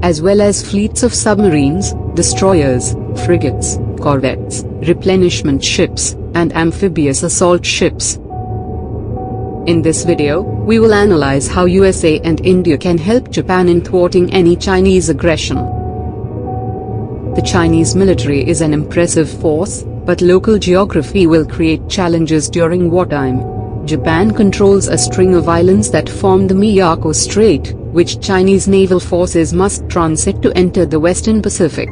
as well as fleets of submarines, destroyers, frigates, corvettes, replenishment ships, and amphibious assault ships. In this video, we will analyze how USA and India can help Japan in thwarting any Chinese aggression. The Chinese military is an impressive force, but local geography will create challenges during wartime. Japan controls a string of islands that form the Miyako Strait, which Chinese naval forces must transit to enter the Western Pacific.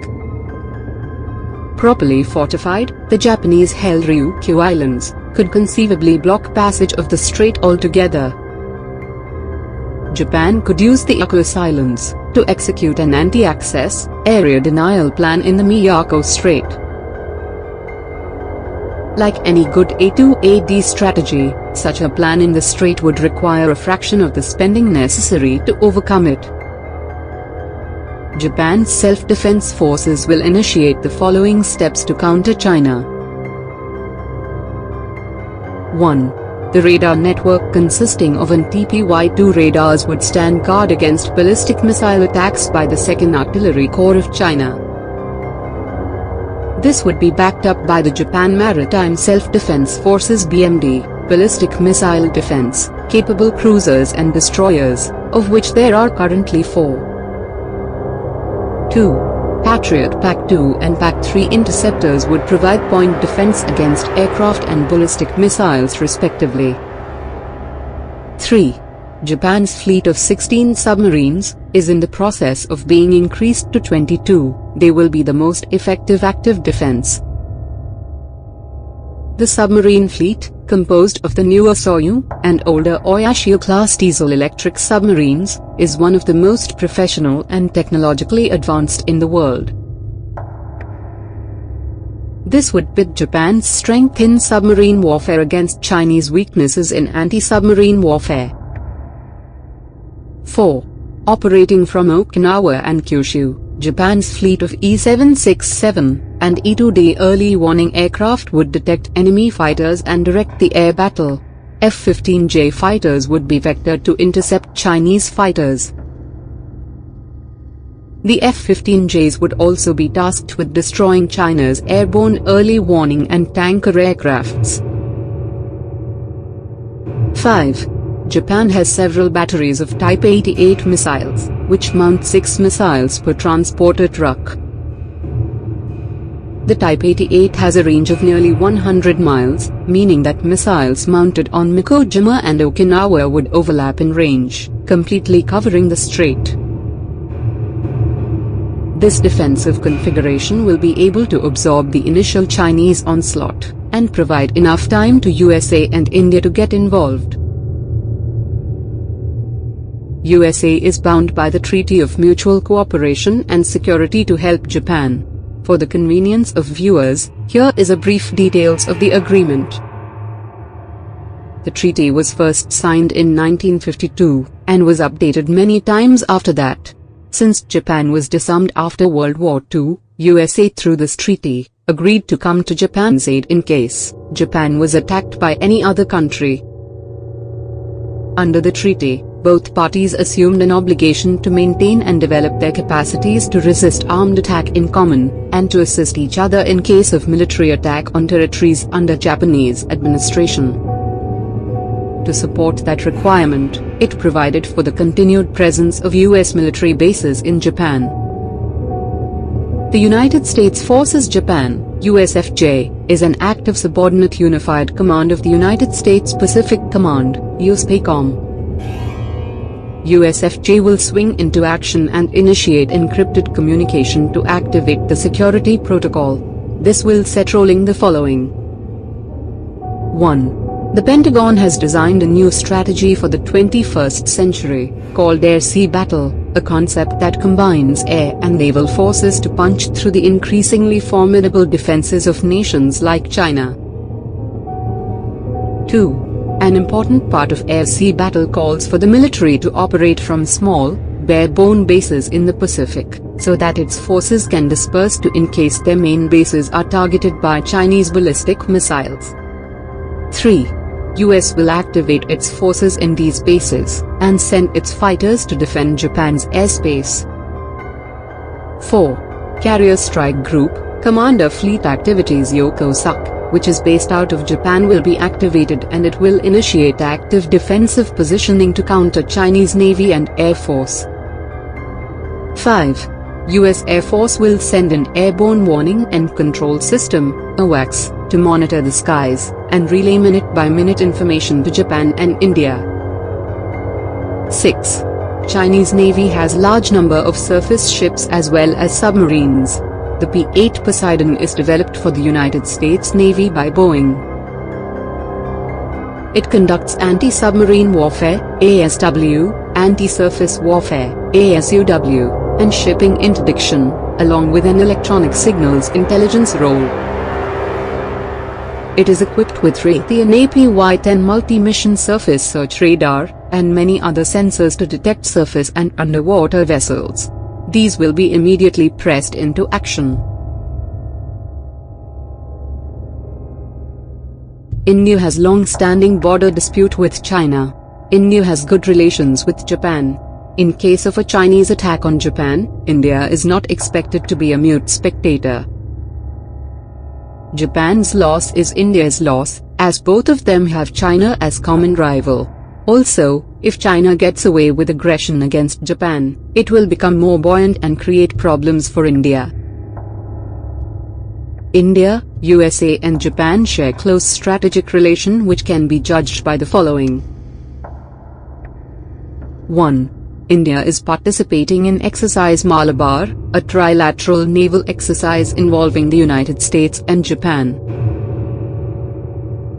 Properly fortified, the Japanese-held Ryukyu Islands could conceivably block passage of the strait altogether. Japan could use the Yakuza Islands to execute an anti-access, area denial plan in the Miyako Strait. Like any good A2AD strategy, such a plan in the strait would require a fraction of the spending necessary to overcome it. Japan's self-defense forces will initiate the following steps to counter China. 1. The radar network consisting of an TPY-2 radars would stand guard against ballistic missile attacks by the 2nd Artillery Corps of China. This would be backed up by the Japan Maritime Self-Defense Forces BMD, ballistic missile defense, capable cruisers and destroyers, of which there are currently 4. 2. Patriot PAC-2 and PAC-3 interceptors would provide point defense against aircraft and ballistic missiles respectively. 3. Japan's fleet of 16 submarines is in the process of being increased to 22. They will be the most effective active defense. The submarine fleet, composed of the newer Soryu and older Oyashio-class diesel-electric submarines, is one of the most professional and technologically advanced in the world. This would pit Japan's strength in submarine warfare against Chinese weaknesses in anti-submarine warfare. 4. Operating from Okinawa and Kyushu, Japan's fleet of E-767 and E-2D early warning aircraft would detect enemy fighters and direct the air battle. F-15J fighters would be vectored to intercept Chinese fighters. The F-15Js would also be tasked with destroying China's airborne early warning and tanker aircrafts. 5. Japan has several batteries of Type 88 missiles, which mount 6 missiles per transporter truck. The Type 88 has a range of nearly 100 miles, meaning that missiles mounted on Mikojima and Okinawa would overlap in range, completely covering the strait. This defensive configuration will be able to absorb the initial Chinese onslaught, and provide enough time to USA and India to get involved. USA is bound by the Treaty of Mutual Cooperation and Security to help Japan. For the convenience of viewers, here is a brief details of the agreement. The treaty was first signed in 1952, and was updated many times after that. Since Japan was disarmed after World War II, USA through this treaty, agreed to come to Japan's aid in case Japan was attacked by any other country. Under the treaty, both parties assumed an obligation to maintain and develop their capacities to resist armed attack in common, and to assist each other in case of military attack on territories under Japanese administration. To support that requirement, it provided for the continued presence of U.S. military bases in Japan. The United States Forces Japan, USFJ, is an active subordinate unified command of the United States Pacific Command, USPACOM. USFJ will swing into action and initiate encrypted communication to activate the security protocol. This will set rolling the following. 1. The Pentagon has designed a new strategy for the 21st century, called Air-Sea Battle, a concept that combines air and naval forces to punch through the increasingly formidable defenses of nations like China. 2. An important part of air-sea battle calls for the military to operate from small, bare-bone bases in the Pacific, so that its forces can disperse to in case their main bases are targeted by Chinese ballistic missiles. 3. US will activate its forces in these bases, and send its fighters to defend Japan's airspace. 4. Carrier Strike Group, Commander Fleet Activities Yokosuka, which is based out of Japan, will be activated and it will initiate active defensive positioning to counter Chinese Navy and Air Force. 5. U.S. Air Force will send an Airborne Warning and Control System, AWACS, to monitor the skies and relay minute-by-minute information to Japan and India. 6. Chinese Navy has large number of surface ships as well as submarines. The P-8 Poseidon is developed for the United States Navy by Boeing. It conducts anti-submarine warfare, ASW, anti-surface warfare, ASUW, and shipping interdiction, along with an electronic signals intelligence role. It is equipped with Raytheon APY-10 multi-mission surface search radar, and many other sensors to detect surface and underwater vessels. These will be immediately pressed into action. India has long-standing border dispute with China. India has good relations with Japan. In case of a Chinese attack on Japan, India is not expected to be a mute spectator. Japan's loss is India's loss, as both of them have China as common rival. Also, if China gets away with aggression against Japan, it will become more buoyant and create problems for India. India, USA and Japan share close strategic relation which can be judged by the following. 1. India is participating in Exercise Malabar, a trilateral naval exercise involving the United States and Japan.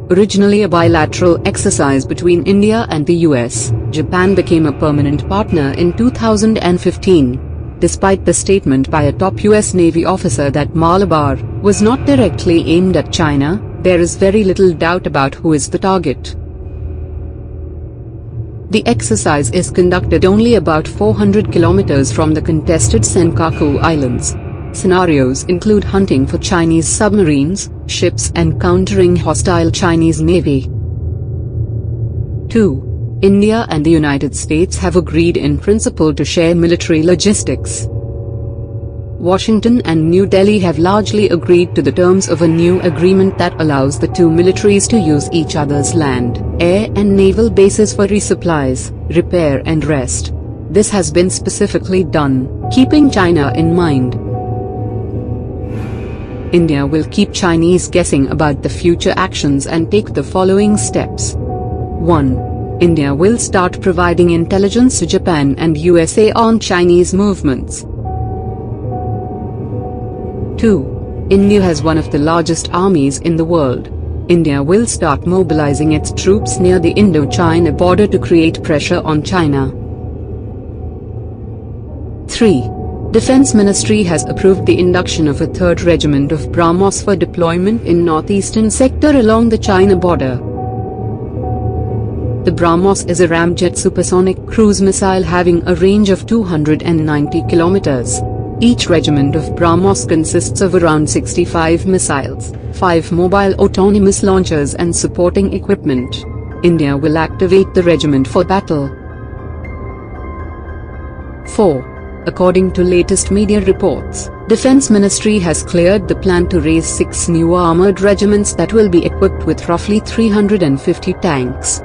Originally a bilateral exercise between India and the US, Japan became a permanent partner in 2015. Despite the statement by a top US Navy officer that Malabar was not directly aimed at China, there is very little doubt about who is the target. The exercise is conducted only about 400 kilometers from the contested Senkaku Islands. Scenarios include hunting for Chinese submarines, ships and countering hostile Chinese Navy. 2. India and the United States have agreed in principle to share military logistics. Washington and New Delhi have largely agreed to the terms of a new agreement that allows the two militaries to use each other's land, air and naval bases for resupplies, repair and rest. This has been specifically done, keeping China in mind. India will keep Chinese guessing about the future actions and take the following steps. 1. India will start providing intelligence to Japan and USA on Chinese movements. 2. India has one of the largest armies in the world. India will start mobilizing its troops near the Indo-China border to create pressure on China. 3. Defense Ministry has approved the induction of a 3rd Regiment of BrahMos for deployment in northeastern sector along the China border. The BrahMos is a ramjet supersonic cruise missile having a range of 290 kilometers. Each regiment of BrahMos consists of around 65 missiles, 5 mobile autonomous launchers and supporting equipment. India will activate the regiment for battle. 4. According to latest media reports, Defense Ministry has cleared the plan to raise 6 new armored regiments that will be equipped with roughly 350 tanks.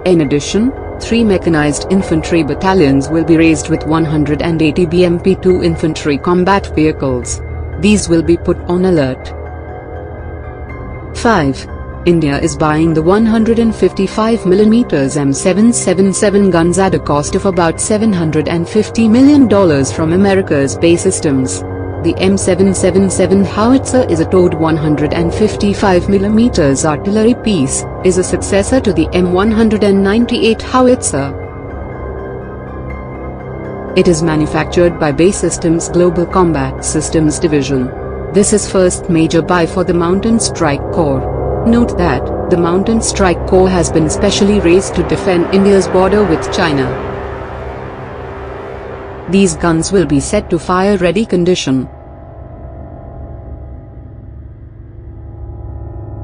In addition, 3 mechanized infantry battalions will be raised with 180 BMP-2 infantry combat vehicles. These will be put on alert. 5. India is buying the 155mm M777 guns at a cost of about $750 million from America's BAE Systems. The M777 howitzer is a towed 155mm artillery piece, is a successor to the M198 howitzer. It is manufactured by BAE Systems Global Combat Systems Division. This is first major buy for the Mountain Strike Corps. Note that, the Mountain Strike Corps has been specially raised to defend India's border with China. These guns will be set to fire-ready condition.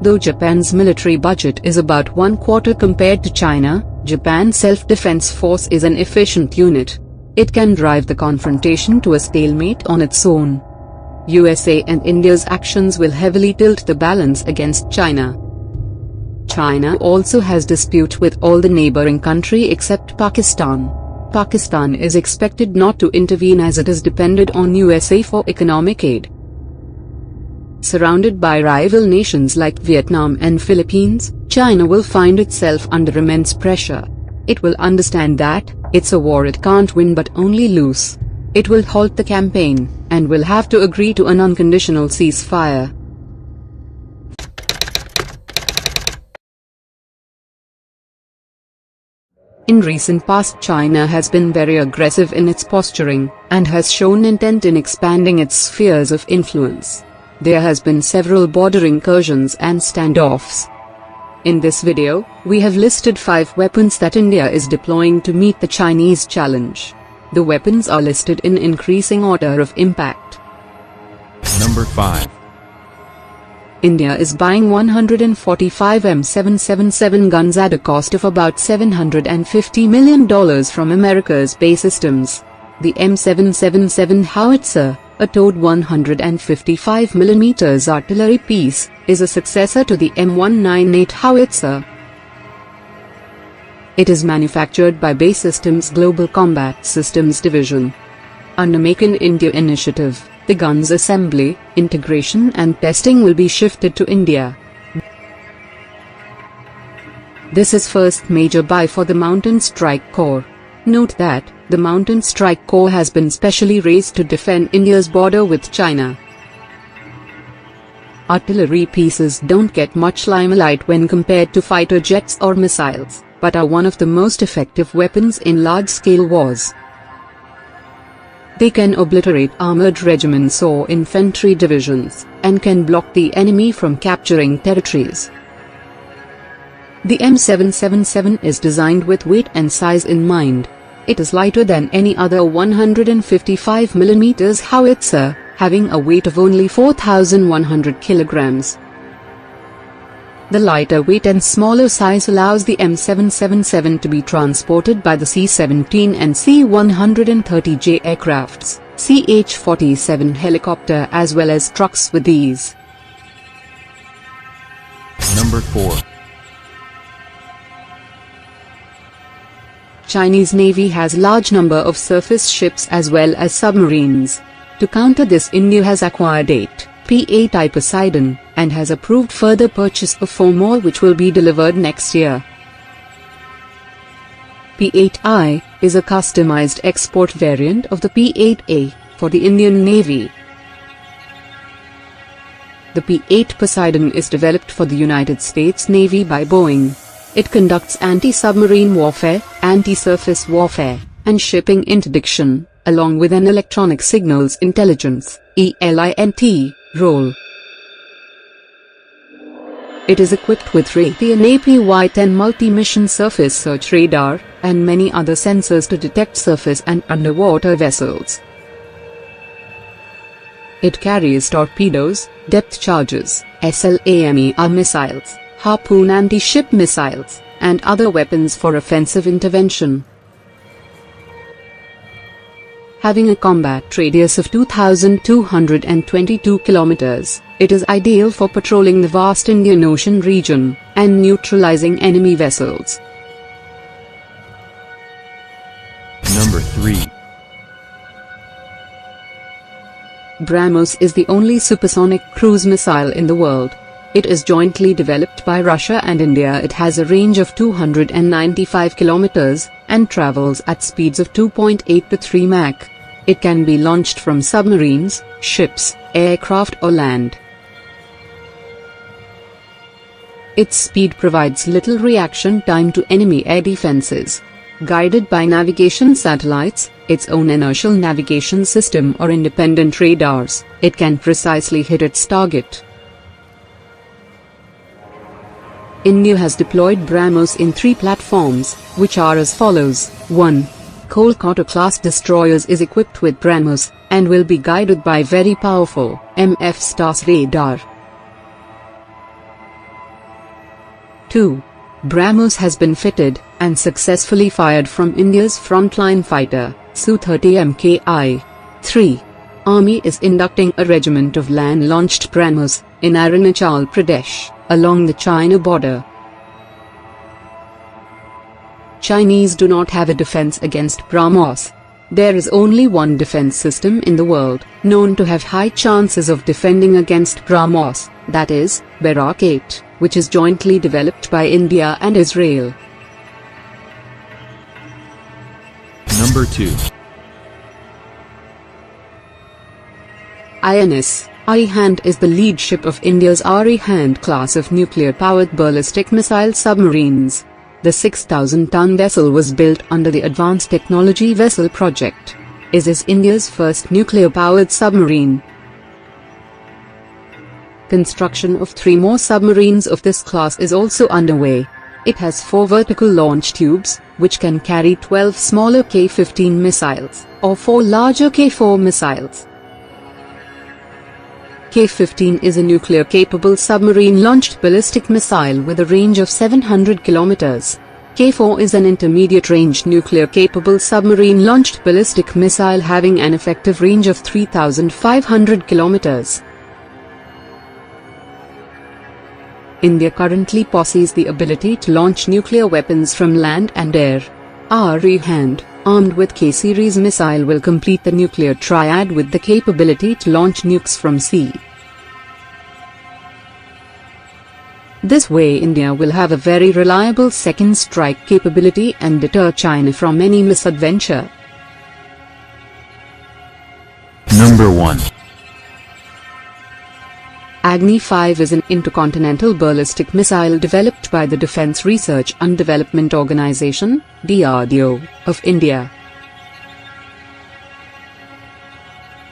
Though Japan's military budget is about 1/4 compared to China, Japan's self-defense force is an efficient unit. it can drive the confrontation to a stalemate on its own. USA and India's actions will heavily tilt the balance against China. China also has dispute with all the neighboring country except Pakistan. Pakistan is expected not to intervene as it is dependent on USA for economic aid. Surrounded by rival nations like Vietnam and Philippines, China will find itself under immense pressure. It will understand that it's a war it can't win but only lose. It will halt the campaign, and will have to agree to an unconditional ceasefire. In recent past, China has been very aggressive in its posturing, and has shown intent in expanding its spheres of influence. There has been several border incursions and standoffs. In this video, we have listed 5 weapons that India is deploying to meet the Chinese challenge. The weapons are listed in increasing order of impact. Number 5. India is buying 145 M777 guns at a cost of about $750 million from America's BAE Systems. The M777 howitzer, a towed 155mm artillery piece, is a successor to the M198 howitzer. It is manufactured by BAE Systems Global Combat Systems Division. Under Make in India initiative, the gun's assembly, integration and testing will be shifted to India. This is first major buy for the Mountain Strike Corps. Note that, the Mountain Strike Corps has been specially raised to defend India's border with China. Artillery pieces don't get much limelight when compared to fighter jets or missiles, but are one of the most effective weapons in large-scale wars. They can obliterate armored regiments or infantry divisions, and can block the enemy from capturing territories. The M777 is designed with weight and size in mind. It is lighter than any other 155mm howitzer, having a weight of only 4,100 kilograms. The lighter weight and smaller size allows the M777 to be transported by the C-17 and C-130J aircrafts, CH-47 helicopter as well as trucks with ease. Number 4. Chinese Navy has large number of surface ships as well as submarines. To counter this, India has acquired 8 P-8I Poseidon, and has approved further purchase of 4 more which will be delivered next year. P-8I is a customized export variant of the P-8A for the Indian Navy. The P-8 Poseidon is developed for the United States Navy by Boeing. It conducts anti-submarine warfare, anti-surface warfare, and shipping interdiction, along with an electronic signals intelligence (ELINT) role. It is equipped with Raytheon APY-10 multi-mission surface search radar, and many other sensors to detect surface and underwater vessels. It carries torpedoes, depth charges, SLAMER missiles, Harpoon anti-ship missiles, and other weapons for offensive intervention. Having a combat radius of 2,222 kilometers, it is ideal for patrolling the vast Indian Ocean region, and neutralizing enemy vessels. Number 3. BrahMos is the only supersonic cruise missile in the world. It is jointly developed by Russia and India. It has a range of 295 kilometers, and travels at speeds of 2.8 to 3 Mach. It can be launched from submarines, ships, aircraft or land. Its speed provides little reaction time to enemy air defenses. Guided by navigation satellites, its own inertial navigation system or independent radars, it can precisely hit its target. India has deployed BrahMos in 3 platforms, which are as follows. 1. Kolkata-class destroyers is equipped with BrahMos, and will be guided by very powerful MF STARS radar. 2. BrahMos has been fitted and successfully fired from India's frontline fighter, Su-30 Mki. 3. Army is inducting a regiment of land-launched BrahMos in Arunachal Pradesh, along the China border. Chinese do not have a defense against BrahMos. There is only one defense system in the world known to have high chances of defending against BrahMos, that is, Barak 8, which is jointly developed by India and Israel. Number 2. INS Arihant is the lead ship of India's Arihant class of nuclear-powered ballistic missile submarines. The 6,000-ton vessel was built under the Advanced Technology Vessel Project. It is India's first nuclear-powered submarine. Construction of 3 more submarines of this class is also underway. It has 4 vertical launch tubes, which can carry 12 smaller K-15 missiles, or 4 larger K-4 missiles. K-15 is a nuclear-capable submarine-launched ballistic missile with a range of 700 kilometers. K-4 is an intermediate-range nuclear-capable submarine-launched ballistic missile having an effective range of 3,500 kilometers. India currently possesses the ability to launch nuclear weapons from land and air. Arihant, armed with K-series missile, will complete the nuclear triad with the capability to launch nukes from sea. This way India will have a very reliable second strike capability and deter China from any misadventure. Number 1. Agni-5 is an intercontinental ballistic missile developed by the Defence Research and Development Organisation, DRDO, of India.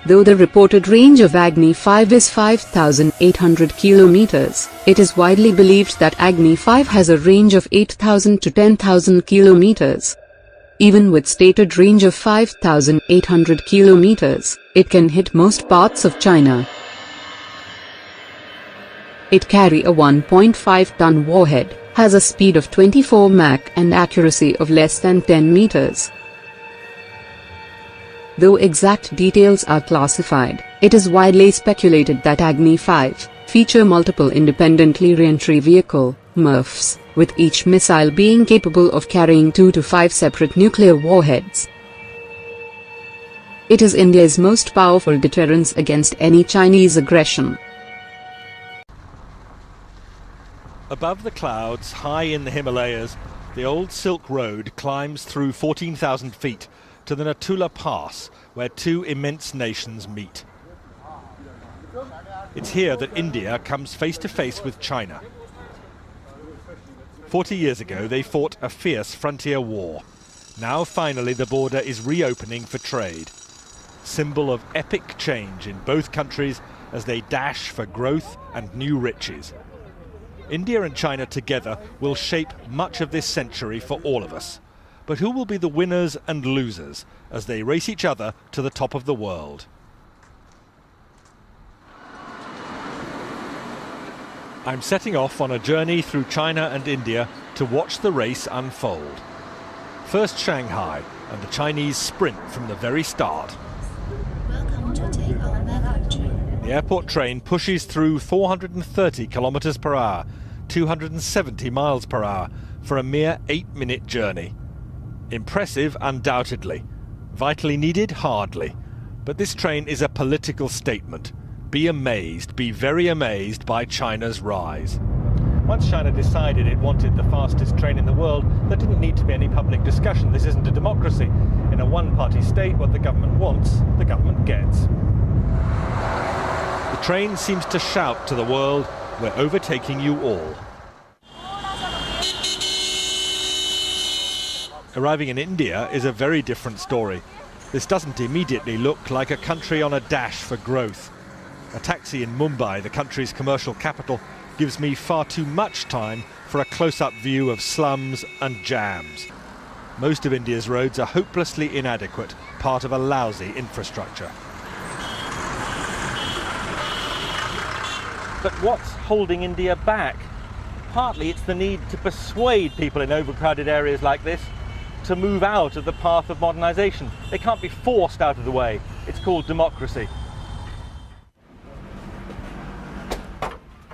Though the reported range of Agni-5 is 5,800 kilometers, it is widely believed that Agni-5 has a range of 8,000 to 10,000 kilometers. Even with stated range of 5,800 kilometers, it can hit most parts of China. It carry a 1.5-ton warhead, has a speed of 24 Mach and accuracy of less than 10 meters. Though exact details are classified, it is widely speculated that Agni-5 feature multiple independently re-entry vehicle, MIRVs, with each missile being capable of carrying 2 to 5 separate nuclear warheads. It is India's most powerful deterrence against any Chinese aggression. Above the clouds, high in the Himalayas, the old Silk Road climbs through 14,000 feet to the Natula Pass, where 2 immense nations meet. It's here that India comes face to face with China. 40 years ago, they fought a fierce frontier war. Now, finally, the border is reopening for trade. Symbol of epic change in both countries as they dash for growth and new riches. India and China together will shape much of this century for all of us. But who will be the winners and losers as they race each other to the top of the world? I'm setting off on a journey through China and India to watch the race unfold. First Shanghai, and the Chinese sprint from the very start. Welcome to take our backup train. The airport train pushes through 430 kilometers per hour, 270 miles per hour, for a mere 8-minute journey. Impressive, undoubtedly. Vitally needed, hardly. But this train is a political statement. Be amazed, be very amazed by China's rise. Once China decided it wanted the fastest train in the world, there didn't need to be any public discussion. This isn't a democracy. In a one-party state, what the government wants, the government gets. The train seems to shout to the world, "We're overtaking you all." Arriving in India is a very different story. This doesn't immediately look like a country on a dash for growth. A taxi in Mumbai, the country's commercial capital, gives me far too much time for a close-up view of slums and jams. Most of India's roads are hopelessly inadequate, part of a lousy infrastructure. But what's holding India back? partly it's the need to persuade people in overcrowded areas like this to move out of the path of modernisation. They can't be forced out of the way. It's called democracy.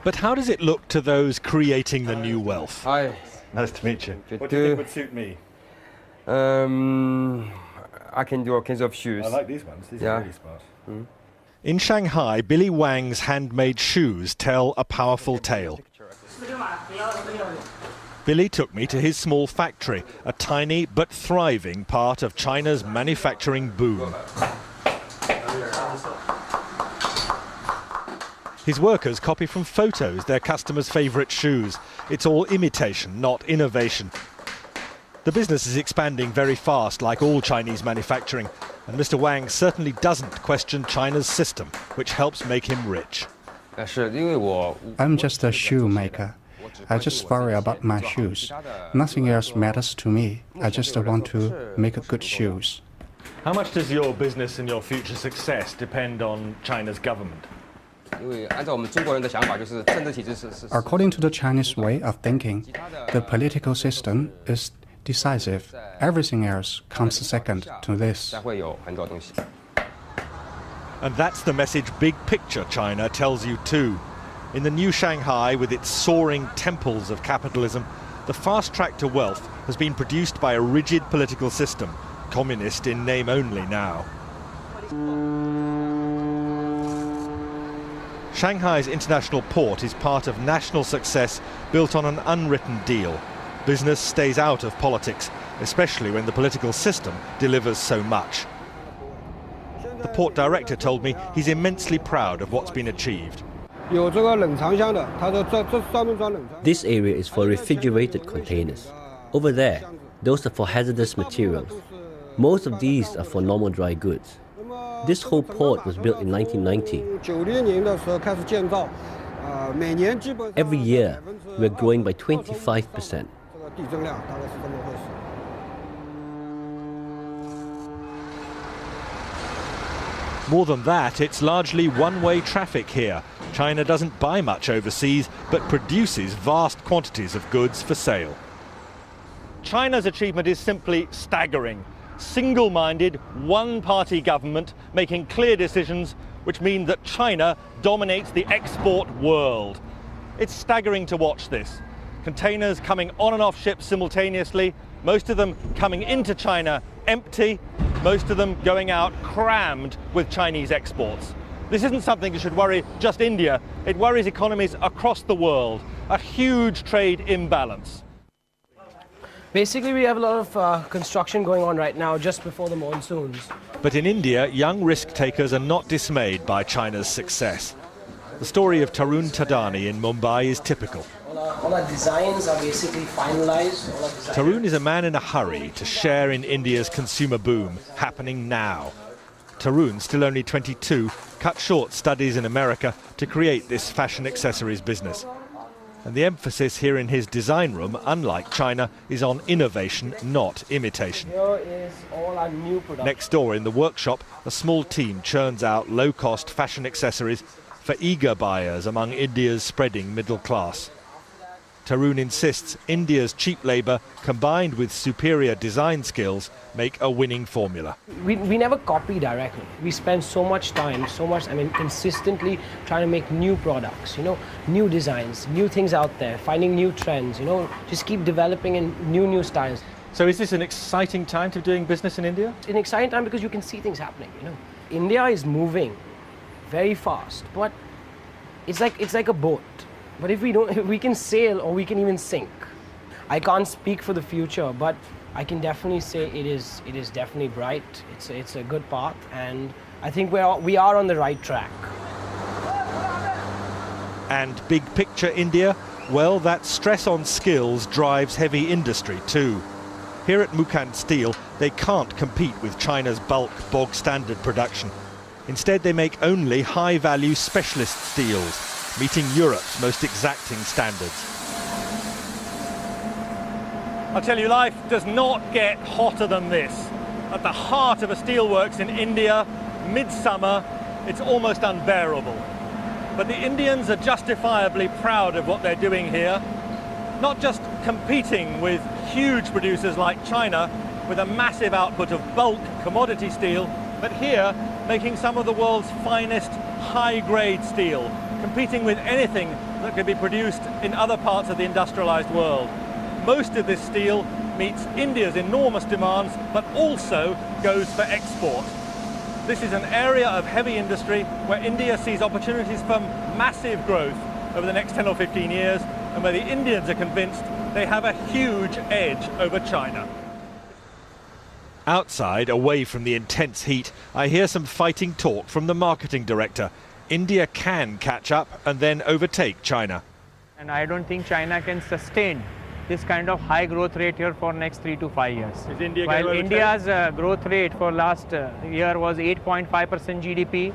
But how does it look to those creating the new wealth? Hi. Nice to meet you. What do you think would suit me? I can do all kinds of shoes. I like these ones. These are really smart. Mm. In Shanghai, Billy Wang's handmade shoes tell a powerful tale. Billy took me to his small factory, a tiny but thriving part of China's manufacturing boom. His workers copy from photos their customers' favourite shoes. It's all imitation, not innovation. The business is expanding very fast, like all Chinese manufacturing, and Mr. Wang certainly doesn't question China's system, which helps make him rich. I'm just a shoemaker. I just worry about my shoes. Nothing else matters to me. I just want to make good shoes. How much does your business and your future success depend on China's government? According to the Chinese way of thinking, the political system is decisive. Everything else comes second to this. And that's the message big picture China tells you too. In the new Shanghai, with its soaring temples of capitalism, the fast track to wealth has been produced by a rigid political system, communist in name only now. Shanghai's international port is part of national success built on an unwritten deal. Business stays out of politics, especially when the political system delivers so much. The port director told me he's immensely proud of what's been achieved. This area is for refrigerated containers. Over there, those are for hazardous materials. Most of these are for normal dry goods. This whole port was built in 1990. Every year, we're growing by 25%. More than that, it's largely one-way traffic here. China doesn't buy much overseas, but produces vast quantities of goods for sale. China's achievement is simply staggering. Single-minded, one-party government making clear decisions which mean that China dominates the export world. It's staggering to watch this. Containers coming on and off ships simultaneously, most of them coming into China empty, most of them going out crammed with Chinese exports. This isn't something that should worry just India, it worries economies across the world. A huge trade imbalance. Basically, we have a lot of construction going on right now just before the monsoons. But in India, young risk-takers are not dismayed by China's success. The story of Tarun Tadani in Mumbai is typical. All our designs are basically finalized. Tarun is a man in a hurry to share in India's consumer boom, happening now. Tarun, still only 22, cut short studies in America to create this fashion accessories business. And the emphasis here in his design room, unlike China, is on innovation, not imitation. Here is all our new production. Next door in the workshop, a small team churns out low-cost fashion accessories for eager buyers among India's spreading middle class. Tarun insists India's cheap labour, combined with superior design skills, make a winning formula. We never copy directly. We spend so much time, consistently trying to make new products, new designs, new things out there, finding new trends, just keep developing in new styles. So is this an exciting time to be doing business in India? It's an exciting time because you can see things happening, India is moving very fast, but it's like a boat. But if we can sail or we can even sink. I can't speak for the future, but I can definitely say it is definitely bright. It's a good path, and I think we are on the right track. And big picture India? Well, that stress on skills drives heavy industry too. Here at Mukand Steel, they can't compete with China's bulk, bog standard production. Instead, they make only high-value specialist steels, meeting Europe's most exacting standards. I'll tell you, life does not get hotter than this. At the heart of a steelworks in India, midsummer, it's almost unbearable. But the Indians are justifiably proud of what they're doing here. not just competing with huge producers like China with a massive output of bulk commodity steel, but here making some of the world's finest high-grade steel, competing with anything that could be produced in other parts of the industrialized world. Most of this steel meets India's enormous demands, but also goes for export. This is an area of heavy industry where India sees opportunities for massive growth over the next 10 or 15 years, and where the Indians are convinced they have a huge edge over China. Outside, away from the intense heat, I hear some fighting talk from the marketing director. India can catch up and then overtake China. And I don't think China can sustain this kind of high growth rate here for next 3 to 5 years. Is India While going to India's growth rate for last year was 8.5% GDP,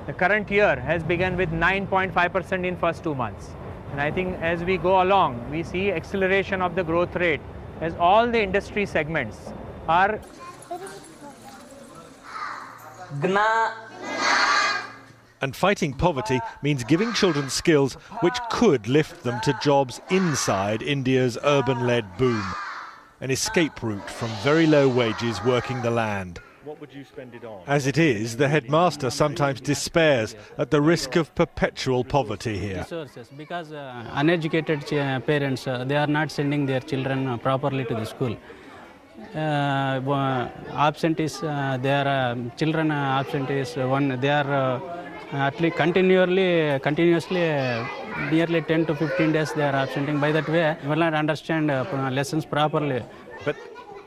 the current year has begun with 9.5% in first 2 months. And I think as we go along, we see acceleration of the growth rate as all the industry segments are. And fighting poverty means giving children skills which could lift them to jobs inside India's urban-led boom. An escape route from very low wages working the land. What would you spend it on? As it is, the headmaster sometimes despairs at the risk of perpetual poverty here. Resources, because uneducated parents, they are not sending their children properly to the school. Absentees, their children absentees, they are at least continuously nearly 10 to 15 days they are absenting. By that way, will not understand lessons properly. But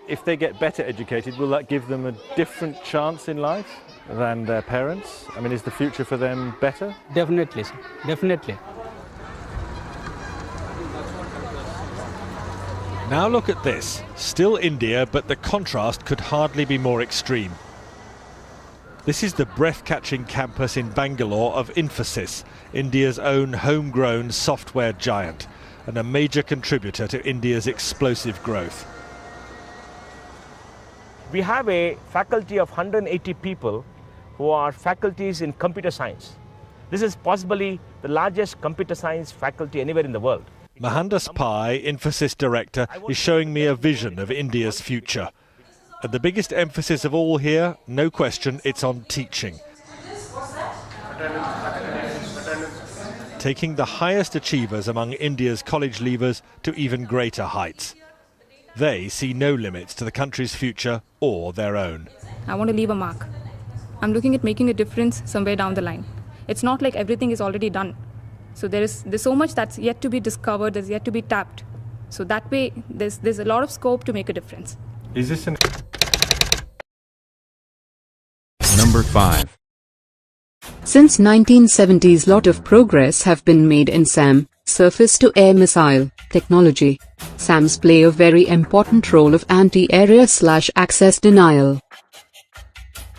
if they get better educated, will that give them a different chance in life than their parents? I mean, is the future for them better? Definitely, sir. Definitely. Now look at this. Still India, but the contrast could hardly be more extreme. This is the breath-catching campus in Bangalore of Infosys, India's own homegrown software giant, and a major contributor to India's explosive growth. We have a faculty of 180 people who are faculties in computer science. This is possibly the largest computer science faculty anywhere in the world. Mohandas Pai, Infosys director, is showing me a vision of India's future. And the biggest emphasis of all here, no question, it's on teaching. Taking the highest achievers among India's college leavers to even greater heights. They see no limits to the country's future or their own. I want to leave a mark. I'm looking at making a difference somewhere down the line. It's not like everything is already done. So there's so much that's yet to be discovered, there's yet to be tapped. So that way, there's a lot of scope to make a difference. Is this Number 5. Since 1970s, lot of progress have been made in SAM, surface-to-air missile, technology. SAMs play a very important role of anti-area/access denial.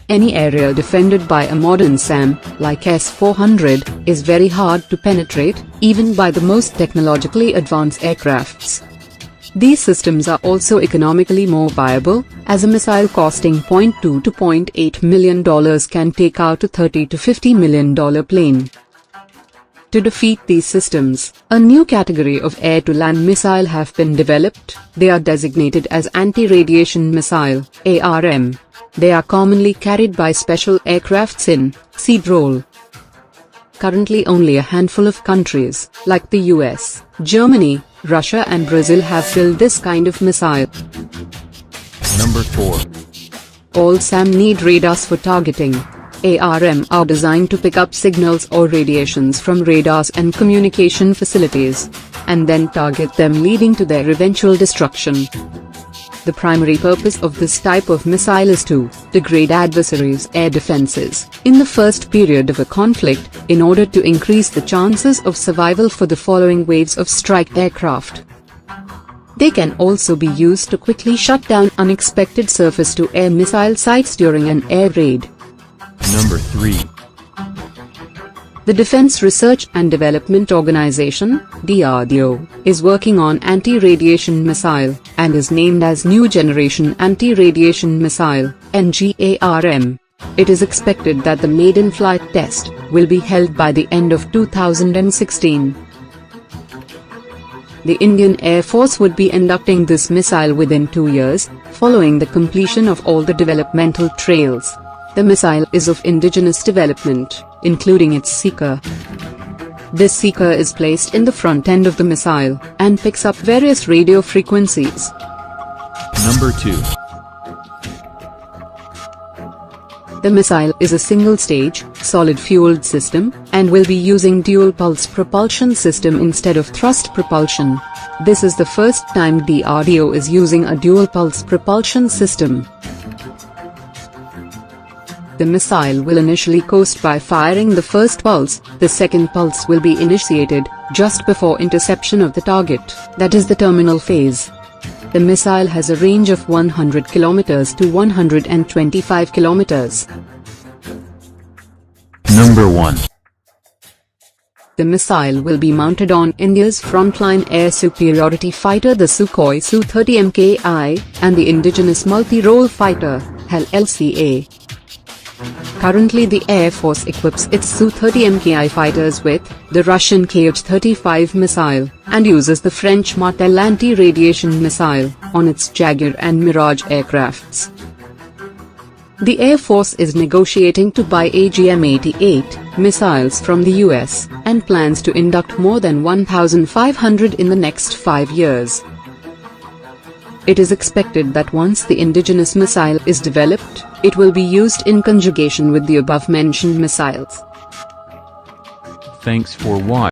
Any area defended by a modern SAM, like S-400, is very hard to penetrate, even by the most technologically advanced aircrafts. These systems are also economically more viable, as a missile costing $0.2 to $0.8 million can take out a $30 to $50 million plane. To defeat these systems, a new category of air-to-land missile have been developed. They are designated as anti-radiation missile, ARM. They are commonly carried by special aircrafts in seed role. Currently only a handful of countries, like the US, Germany, Russia and Brazil have built this kind of missile. Number 4. All SAM need radars for targeting. ARM are designed to pick up signals or radiations from radars and communication facilities, and then target them, leading to their eventual destruction. The primary purpose of this type of missile is to degrade adversaries' air defenses in the first period of a conflict, in order to increase the chances of survival for the following waves of strike aircraft. They can also be used to quickly shut down unexpected surface-to-air missile sites during an air raid. Number 3. The Defense Research and Development Organization, DRDO, is working on anti-radiation missile, and is named as New Generation Anti-Radiation Missile, NGARM. It is expected that the maiden flight test will be held by the end of 2016. The Indian Air Force would be inducting this missile within 2 years, following the completion of all the developmental trails. The missile is of indigenous development, including its seeker. This seeker is placed in the front end of the missile, and picks up various radio frequencies. Number 2. The missile is a single-stage, solid-fueled system, and will be using dual-pulse propulsion system instead of thrust propulsion. This is the first time DRDO is using a dual-pulse propulsion system. The missile will initially coast by firing the first pulse. The second pulse will be initiated just before interception of the target, that is the terminal phase. The missile has a range of 100 km to 125 km. Number 1. The missile will be mounted on India's frontline air superiority fighter the Sukhoi Su-30 Mki and the indigenous multi-role fighter, HAL LCA. Currently the Air Force equips its Su-30 Mki fighters with the Russian Kh-35 missile, and uses the French Martel anti-radiation missile on its Jaguar and Mirage aircrafts. The Air Force is negotiating to buy AGM-88 missiles from the US, and plans to induct more than 1,500 in the next 5 years. It is expected that once the indigenous missile is developed, it will be used in conjugation with the above-mentioned missiles. Thanks for watching.